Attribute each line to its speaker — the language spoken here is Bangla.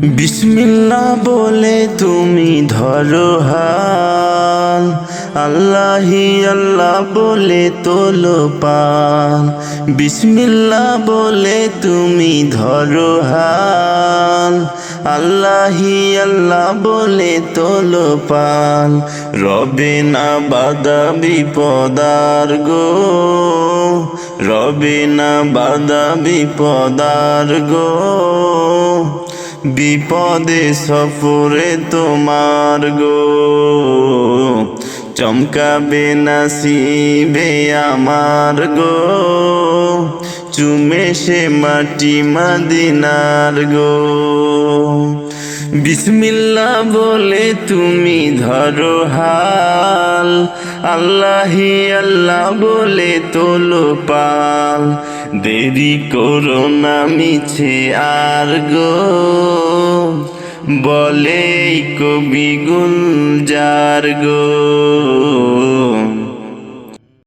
Speaker 1: বিসমিল্লাহ বলে তুমি ধরো হাল, আল্লাহি আল্লাহ বলে তোলো পাল। বিসমিল্লাহ বলে তুমি ধরো হাল, আল্লাহি আল্লাহ বলে তোলো পাল। রবে না বাধা বিপদার গো, রবে না বাধা বিপদার গো। বিপদে সফরে তোমার গো, চমকাবে নসিবে আমার গো। চুমে সে মাটি মদিনার গো। বিসমিল্লাহ বলে তুমি ধরো হাল, আল্লাহি আল্লাহ বলে তোলো পাল। দেরি করো না মিছে আর গো, বলে কবি গুলজার গো।